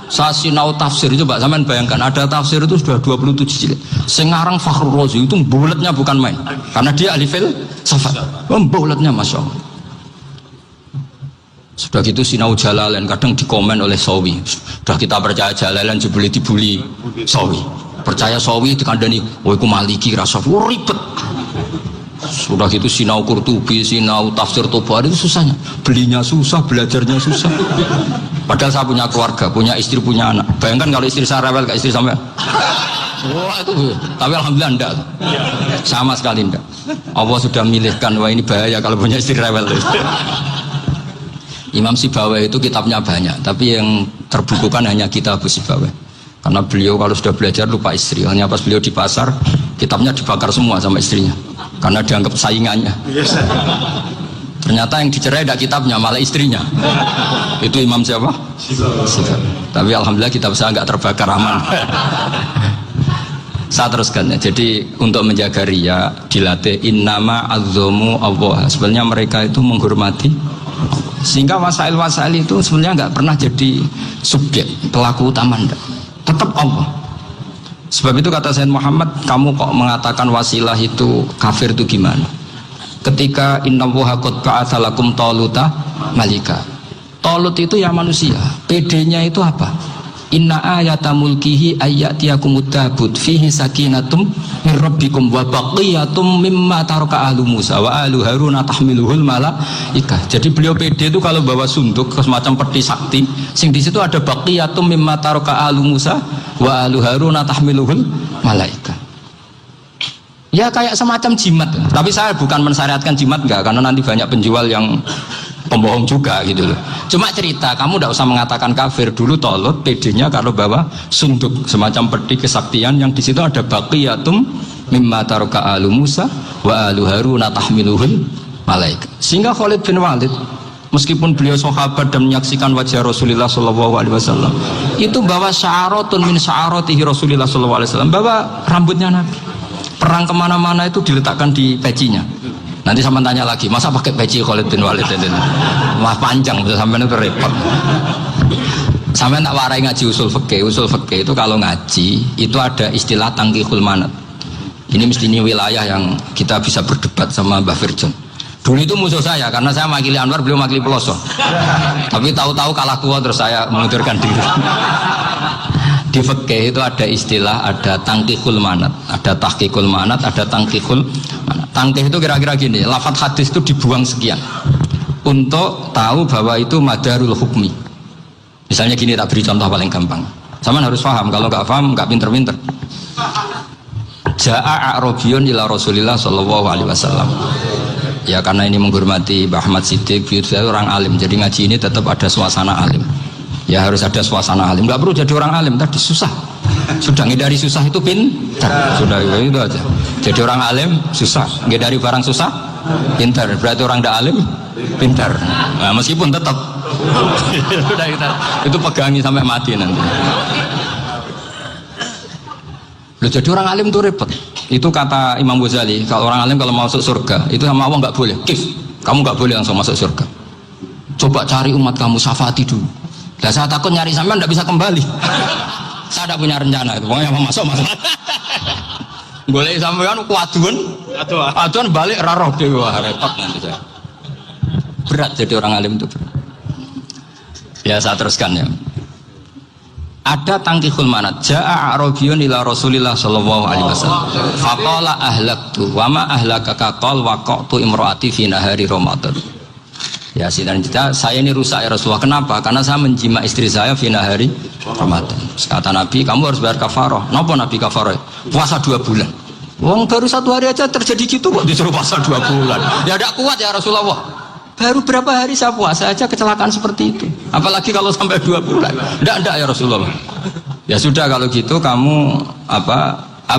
Saya sinau tafsir itu, Mbak, sampean bayangkan ada tafsir itu sudah 27 jilid. Sengarang Fakhrul Razi itu bulatnya bukan main. Karena dia ahli filsafat. Bulatnya Masya Allah. Sudah gitu sinau Jalalain kadang dikomen oleh Sawi. Sudah kita percaya Jalalain dibuli Sawi. Percaya Sawi dikandani, "Oh iku Maliki rasa ribet." Sudah gitu sinau Qurtubi, sinau tafsir Tabari itu susahnya. Belinya susah, belajarnya susah. Padahal saya punya keluarga, punya istri, punya anak. Bayangkan kalau istri saya rewel kayak istri sampean. Wah itu, tapi alhamdulillah enggak. Sama sekali enggak. Allah sudah milihkan, wah ini bahaya kalau punya istri rewel. Imam Sibawai itu kitabnya banyak, tapi yang terbukukan hanya kitab Sibawai. Karena beliau kalau sudah belajar lupa istri. Hanya pas beliau di pasar, kitabnya dibakar semua sama istrinya. Karena dianggap saingannya. Ternyata yang dicerai tidak kitabnya, malah istrinya. Itu Imam siapa? Sibawai. Tapi alhamdulillah kitab saya nggak terbakar, aman. Saya teruskan ya. Jadi untuk menjaga ria dilatih innama azzamu Allah. Sebenarnya mereka itu menghormati Allah. Sehingga wasail itu sebenarnya nggak pernah jadi subjek pelaku utama, enggak. Tetap Allah. Sebab itu kata Sayyid Muhammad, kamu kok mengatakan wasilah itu kafir itu gimana? Ketika innallaha qad ba'atsa lakum taluta malika. Talut itu ya manusia. PD-nya itu apa? Inna ayata mulkihi ayyatiyakumud tabut fihi sakinatum min rabbikum wa baqiyatum mimma taraka ahlu Musa wa ahlu Harun tahmiluhul malaikah. Jadi beliau PD itu kalau bawa sunduk semacam peti sakti, sing di situ ada baqiyatum mimma taraka ahlu Musa wa ahlu Harun tahmiluhul malaikah. Ya kayak semacam jimat. Tapi saya bukan mensyariatkan jimat enggak, karena nanti banyak penjual yang pembohong juga gitu loh. Cuma cerita, kamu tidak usah mengatakan kafir dulu. Tolut PD-nya kalau bawa sunduk semacam peti kesaktian yang di situ ada baqiyatum mimma taraka alu Musa wa alu Harun tahmiluhul malaika. Sehingga Khalid bin Walid meskipun beliau sahabat dan menyaksikan wajah Rasulullah SAW, itu bawa sya'aratun min sya'aratihi Rasulullah SAW, bawa rambutnya Nabi. Perang kemana-mana itu diletakkan di pecinya. Nanti sama tanya lagi, masa pakai peci Khalid bin Walid itu? Wah panjang, sampai itu repot. Sampai tak warai ngaji usul fikih. Usul fikih itu kalau ngaji itu ada istilah tangkihul manat. Ini mesti ini wilayah yang kita bisa berdebat sama Mbah Firjon. Dulu itu musuh saya karena saya makili Anwar, beliau makili Peloso. Tapi tahu-tahu kalah tua terus saya mengundurkan diri. Di fikih itu ada istilah, ada tangkihul manat, ada tahqiqul manat, ada tangkihul manat. Tangkih itu kira-kira gini, lafadz hadis itu dibuang sekian untuk tahu bahwa itu madarul hukmi. Misalnya gini, tak beri contoh paling gampang. Sama harus paham, kalau nggak paham nggak pinter-pinter. Ja'a a'rabiyun ila Rasulillah sallallahu alaihi wasallam. Ya karena ini menghormati Mbah Ahmad Siddiq, saya orang alim, jadi ngaji ini tetap ada suasana alim. Ya harus ada suasana alim, nggak perlu jadi orang alim, tadi susah. Sudah ngindari susah itu pintar, sudah itu aja. Jadi orang alim susah, ngindari barang susah pintar, berarti orang tidak alim pintar. Nah, meskipun tetap sudah itu pegangi sampai mati nanti. Loh, jadi orang alim itu repot. Itu kata Imam Ghazali, kalau orang alim kalau mau masuk surga itu sama Allah nggak boleh. Kif, kamu nggak boleh langsung masuk surga. Coba cari umat kamu, syafaati dulu. Nah, saya takut nyari sampean nggak bisa kembali. Saya tidak punya rencana itu, pokoknya mau masuk. Boleh sampean kuaduan balik raroh dewa, repot nanti saya. Berat jadi orang alim itu berat. Ya saya teruskan ya. Ada tangkihul manat. Ja'a a'rabiyun ila Rasulillah sallallahu alaihi wasallam. Faqala ahlaktu wa ma ahlakaka qal waqa'tu imraati fi nahari Ramadan. Ya sidang kita, saya ini rusak ya Rasulullah. Kenapa? Karena saya menjima istri saya fi nahari Ramadan. Kata Nabi, kamu harus bayar kafarah. Napa Nabi kafarah? Puasa 2 bulan. Wong baru 1 hari aja terjadi gitu kok disuruh puasa 2 bulan. Ya tidak kuat ya Rasulullah. Baru berapa hari saya puasa aja kecelakaan seperti itu, apalagi kalau sampai 2 bulan. Tidak ya Rasulullah. Ya sudah kalau gitu kamu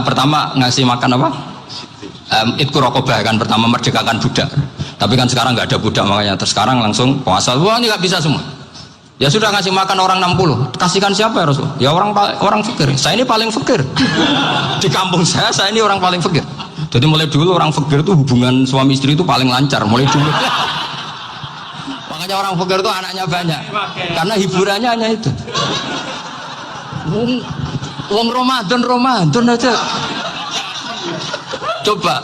pertama ngasih makan apa? Itqu raqabah kan, pertama merdekakan budak. Tapi kan sekarang nggak ada budak, makanya terus sekarang langsung puasa. Wah ini nggak bisa semua. Ya sudah ngasih makan orang 60. Kasihkan siapa ya Rasul? Ya orang fakir. Saya ini paling fakir. Di kampung saya ini orang paling fakir. Jadi mulai dulu orang fakir itu hubungan suami istri itu paling lancar mulai dulu. Makanya orang fakir itu anaknya banyak, karena hiburannya hanya itu. Wong Ramadan aja. Coba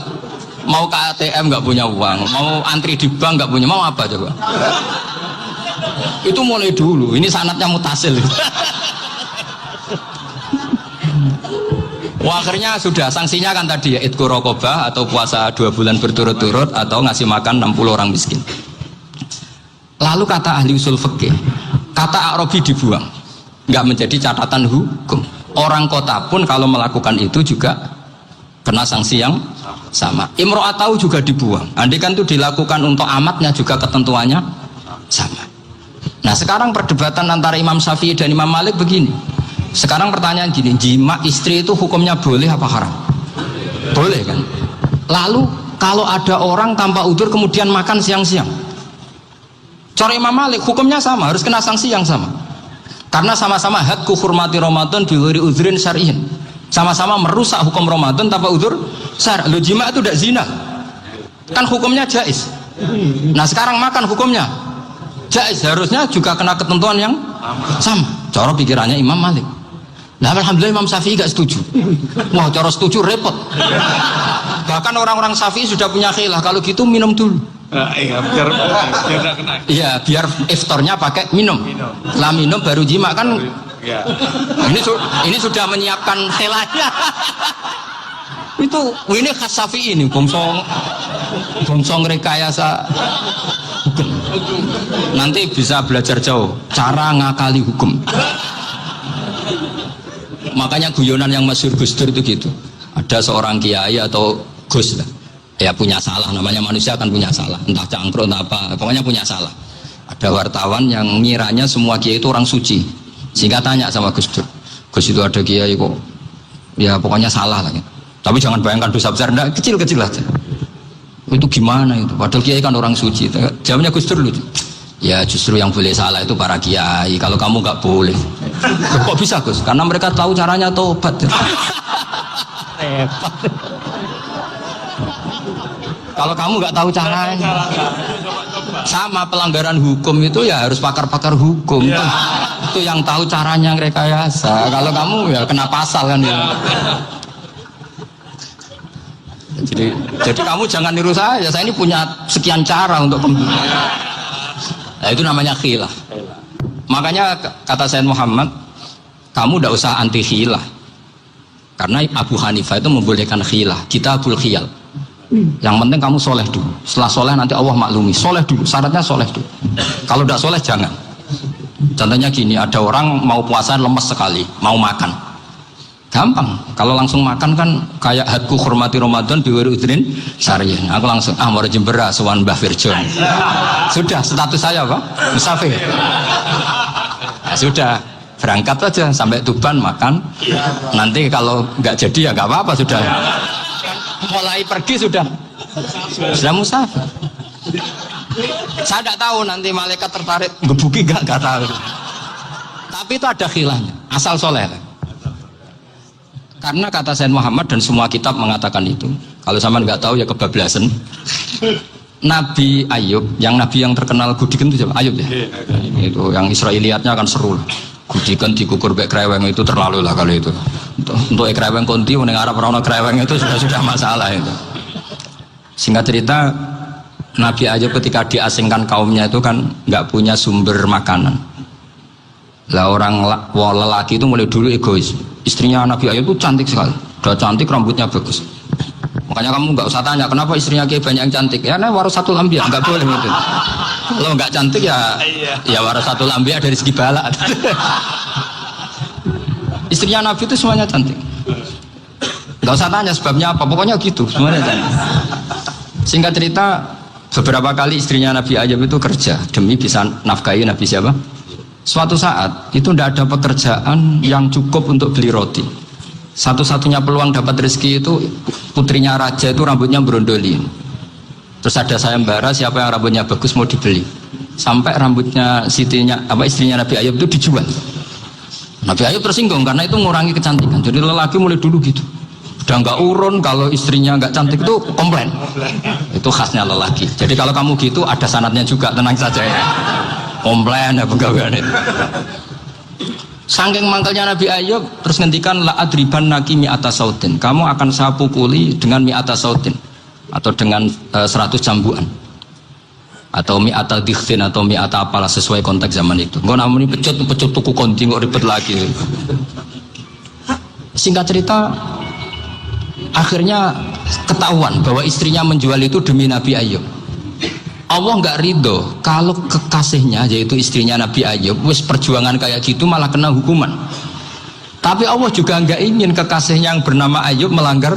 mau ke ATM nggak punya uang, mau antri di bank nggak punya, mau apa coba? Itu mulai dulu. Ini sanatnya mutasil. Wah, akhirnya sudah sanksinya kan tadi ya, itqu raqabah atau puasa 2 bulan berturut-turut atau ngasih makan 60 orang miskin. Lalu kata ahli usul fikih, kata Arabi dibuang, nggak menjadi catatan hukum. Orang kota pun kalau melakukan itu juga kena sanksi yang sama. Imro'atau juga dibuang. Andai kan itu dilakukan untuk amatnya juga ketentuannya sama. Nah sekarang perdebatan antara Imam Syafi'i dan Imam Malik begini. Sekarang pertanyaan gini, jima istri itu hukumnya boleh apa haram? Boleh kan? Lalu kalau ada orang tanpa udzur kemudian makan siang-siang, cara Imam Malik hukumnya sama, harus kena sanksi yang sama. Karena sama-sama hadku hurmati Ramadan bi ghairi udzrin syar'iyyin. Sama-sama merusak hukum Ramadan tanpa udzur syar'. Lo jima itu tidak zina. Kan hukumnya jaiz. Nah, sekarang makan hukumnya jaiz, harusnya juga kena ketentuan yang sama. Cara pikirannya Imam Malik. Nah, alhamdulillah Imam Syafi'i gak setuju. Wah, cara setuju repot. Bahkan orang-orang Syafi'i sudah punya khilaf, kalau gitu minum dulu. Iya, biar iftarnya pakai minum. Setelah minum baru jima kan. Ya. Ini sudah menyiapkan khilafnya. Ini khas Syafi'i ini, bongsong rekayasa hukum. Nanti bisa belajar jauh cara ngakali hukum. Makanya guyonan yang masyhur Gus Dur itu gitu. Ada seorang kiai atau Gus lah, ya punya salah, namanya manusia kan punya salah, entah cangkruk entah apa, pokoknya punya salah. Ada wartawan yang ngiranya semua kiai itu orang suci, sehingga tanya sama Gus Dur, Gus itu ada kiai kok, ya pokoknya salah lah. Tapi jangan bayangkan dosa besar, enggak, kecil-kecil aja. Itu gimana itu? Padahal kiai kan orang suci. Jawabnya Gus Dur lucu. Ya justru yang boleh salah itu para kiai. Kalau kamu nggak boleh. Kok bisa Gus? Karena mereka tahu caranya tobat. Repot. Kalau kamu nggak tahu caranya, sama pelanggaran hukum itu ya harus pakar-pakar hukum. Itu yang tahu caranya rekayasa. Kalau kamu ya kena pasal kan ya. Jadi kamu jangan niru saya. Saya ini punya sekian cara untuk nah, itu namanya khilah. Makanya kata Sayyid Muhammad, kamu tidak usah anti khilah. Karena Abu Hanifah itu membolehkan khilah. Kita abul khiyal. Yang penting kamu soleh dulu. Setelah soleh nanti Allah maklumi. Soleh dulu, syaratnya soleh dulu. Kalau tidak soleh jangan. Contohnya gini, ada orang mau puasa lemes sekali, mau makan. Gampang. Kalau langsung makan kan kayak hadku hormati Ramadan biwiri udrin syariah. Aku langsung mau jembera sowan Mbah Firjon. Sudah status saya apa? Musafir. Ya, sudah berangkat aja sampai Tuban makan. Nanti kalau nggak jadi ya nggak apa-apa sudah. Mulai pergi sudah musafir. Saya tidak tahu nanti malaikat tertarik gebuki nggak tahu. Tapi itu ada khilafnya. Asal soleh. Karena kata Sayyid Muhammad dan semua kitab mengatakan itu. Kalau sama nggak tahu ya kebablasan. Nabi Ayub, nabi yang terkenal Gudikan itu siapa? Ayub ya. Itu yang Israiliyatnya akan seru. Gudikan dikukur bek kreweng itu terlalu lah kalau itu. Untuk kreweng konti ning Arab ora ono kreweng itu sudah masalah itu. Singkat cerita, Nabi Ayub ketika diasingkan kaumnya itu kan nggak punya sumber makanan. Lah orang lelaki itu mulai dulu egois. Istrinya Nabi Ayub itu cantik sekali, udah cantik, rambutnya bagus. Makanya kamu nggak usah tanya kenapa istrinya kayak banyak yang cantik. Ya, nah warasatul anbiya nggak boleh gitu. Kalau nggak cantik ya warasatul anbiya dari segi balak. Istrinya Nabi itu semuanya cantik. Nggak usah tanya sebabnya apa, pokoknya gitu semuanya cantik. Singkat cerita, beberapa kali istrinya Nabi Ayub itu kerja demi bisa nafkahi Nabi siapa? Suatu saat itu tidak ada pekerjaan yang cukup untuk beli roti. Satu-satunya peluang dapat rezeki itu putrinya raja itu rambutnya berondolin. Terus ada sayembara siapa yang rambutnya bagus mau dibeli. Sampai rambutnya istrinya Nabi Ayub itu dijual. Nabi Ayub tersinggung karena itu mengurangi kecantikan. Jadi lelaki mulai dulu gitu. Udah nggak urun kalau istrinya nggak cantik itu komplain. Itu khasnya lelaki. Jadi kalau kamu gitu ada sanadnya juga, tenang saja ya. Komplain ya pegawaian itu. Saking mangkalnya Nabi Ayub terus ngendikan la adriban naki mi'ata sautin. Kamu akan saya pukuli dengan mi'ata sautin atau dengan 100 cambuan. Atau mi'ata dikhtin atau mi'ata apalah sesuai konteks zaman itu. Engko namanya pecut tuku konti kok ribet lagi. Singkat cerita akhirnya ketahuan bahwa istrinya menjual itu demi Nabi Ayub. Allah nggak ridho kalau kekasihnya yaitu istrinya Nabi Ayub wis perjuangan kayak gitu malah kena hukuman. Tapi Allah juga nggak ingin kekasihnya yang bernama Ayub melanggar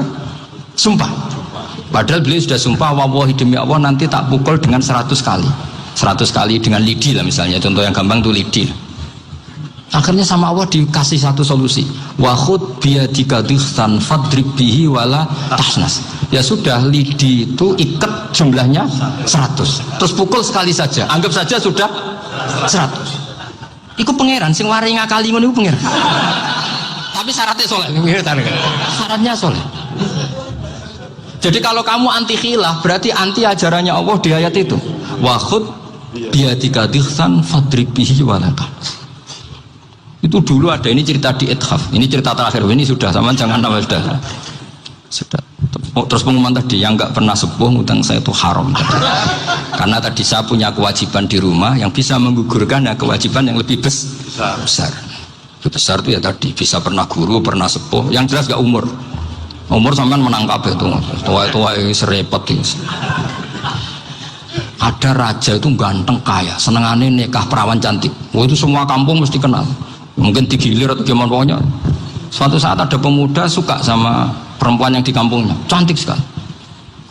sumpah. Padahal beliau sudah sumpah, wallahi demi Allah nanti tak pukul dengan 100 kali. 100 kali dengan lidi lah misalnya, contoh yang gampang tuh lidi. Akhirnya sama Allah dikasih satu solusi. Wa khud biyadika dikhtan fadrib bihi wala tahnas. Ya sudah, lidi itu ikat jumlahnya 100. Terus pukul sekali saja. Anggap saja sudah 100. Iku pangeran sing wari ngakali ngono iku pangeran. Tapi syaratnya soleh. Syaratnya soleh. Jadi kalau kamu anti khilaf berarti anti ajarannya Allah di ayat itu. Wa khud biyadika dikhtan fadrib bihi wala tahnas. Itu dulu ada, ini cerita di Ithaf, ini cerita terakhir, ini sudah sama jangan nama sudah. Terus pengumuman tadi yang nggak pernah sepuh ngutang saya itu haram tadi. Karena tadi saya punya kewajiban di rumah yang bisa menggugurkan ya kewajiban yang lebih besar. Lebih besar itu ya tadi bisa pernah guru, pernah sepuh, yang jelas nggak umur. Umur sampean menang kabeh itu, tua serepot gitu. Ada raja itu ganteng kaya, senengannya nikah perawan cantik. Itu semua kampung mesti kenal. Mungkin digilir atau gimana pokoknya. Suatu saat ada pemuda suka sama perempuan yang di kampungnya, cantik sekali.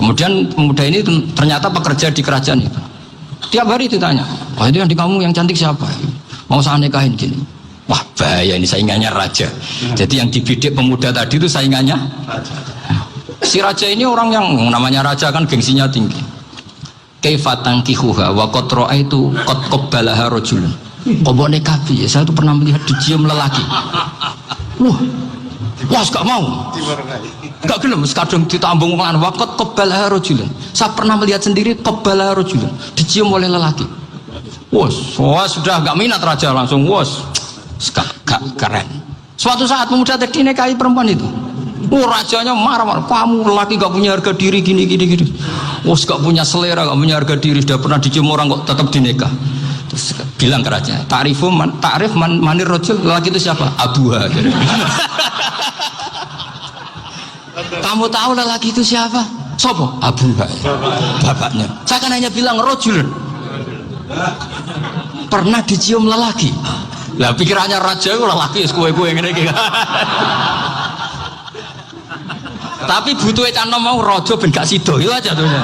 Kemudian pemuda ini ternyata pekerja di kerajaan itu. Tiap hari ditanya, oh itu yang di kamu yang cantik siapa? Mau saya nikahin gini. Wah bahaya ini saingannya raja. Jadi yang dibidik pemuda tadi itu saingannya raja. Si raja ini orang yang namanya raja kan gengsinya tinggi. Kaifa tankihuha wa qad ra'aitu qad qabbalaha rajulun. Kobok nikahi, saya itu pernah melihat dicium lelaki. Wah, gak mau. Gak gelem, kadang ditambung lan wa qad qabbalaha rajulun. Saya pernah melihat sendiri qabbalaha rajulun, dicium oleh lelaki. Wah, sudah gak minat raja langsung gak keren. Suatu saat pemuda tadi nikahi perempuan itu. Rajanya marah-marah, kamu lelaki gak punya harga diri gini. Gak punya selera, gak punya harga diri, sudah pernah dicium orang kok tetap dinikah. Terus bilang ke raja, ta'rif manir rajul, lelaki itu siapa? Abuha. Kamu tahu lelaki itu siapa? Sopo? Abuha. Bapaknya. Saya kan hanya bilang rajul. Pernah dicium lelaki. Lah pikirannya raja itu lelaki kue-kue ngene. Tapi butuh canom mau rojo ben gak sido itu aja tuhnya.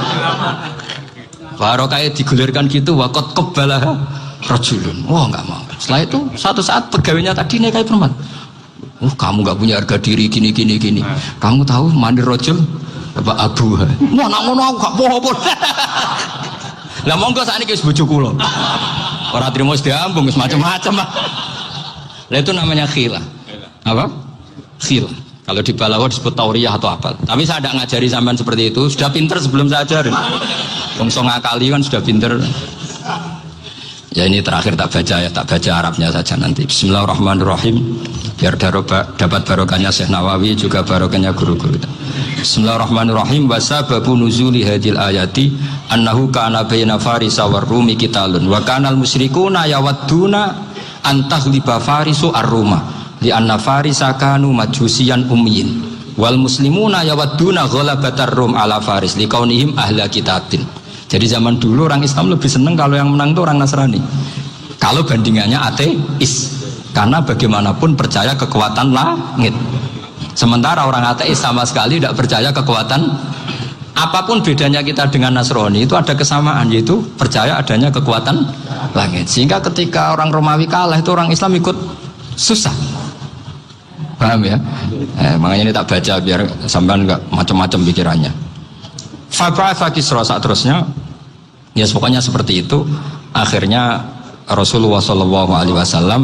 Baru kayak digulirkan gitu wakot kebalah rojulun. Wah nggak mau. Setelah itu satu saat pegawainya tadi nikahi perempuan. Kamu nggak punya harga diri gini. Kamu tahu mandir rojul apa abu? Wah nak ngono aku gak apa-apa. Lah monggo sakniki wis bojo kula. Ora trimo wis diambung wis macam-macam. Lah itu namanya khilah. Apa? Khilah. Kalau di Balawa disebut tauriyah atau apa. Tapi saya tidak ngajari sampean seperti itu. Sudah pinter sebelum saya ajarin. Bongso ngakali kan sudah pinter. Ya ini terakhir tak baca Arabnya saja nanti. Bismillahirrahmanirrahim. Biar dapat barokahnya Syekh Nawawi juga barokahnya guru-guru. Bismillahirrahmanirrahim. Wasababu nuzuli hadil ayati annahu kana baina farisa war rumi qitalun wa kanal musyrikuna yawadduna antaghliba farisu ar-ruma. Li anna farisa kanu majusiyan ummiyin wal muslimuna yawadduna ghalabatar rum ala faris liqaunihim ahla kitabin. Jadi zaman dulu orang Islam lebih senang kalau yang menang itu orang Nasrani. Kalau bandingannya ateis. Karena bagaimanapun percaya kekuatan langit. Sementara orang ateis sama sekali tidak percaya kekuatan. Apapun bedanya kita dengan Nasrani itu ada kesamaan, yaitu percaya adanya kekuatan langit. Sehingga ketika orang Romawi kalah itu orang Islam ikut susah. Paham ya? Makanya ini tak baca biar sampean enggak macam-macam pikirannya. Fab'atha Kisra saat terusnya, ya pokoknya seperti itu. Akhirnya Rasulullah SAW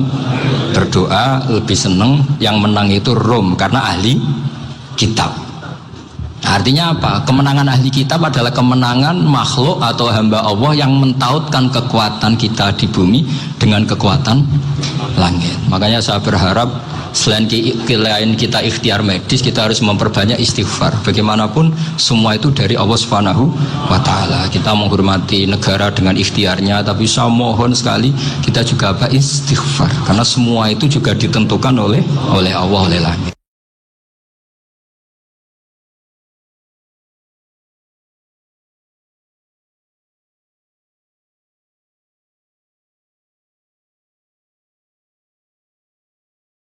berdoa lebih senang yang menang itu Rom karena ahli kitab. Artinya apa? Kemenangan ahli kitab adalah kemenangan makhluk atau hamba Allah yang mentautkan kekuatan kita di bumi dengan kekuatan langit. Makanya saya berharap selain kita ikhtiar medis, kita harus memperbanyak istighfar. Bagaimanapun semua itu dari Allah Subhanahu wa Ta'ala. Kita menghormati negara dengan ikhtiarnya, tapi saya mohon sekali kita juga istighfar, karena semua itu juga ditentukan oleh Allah, oleh langit.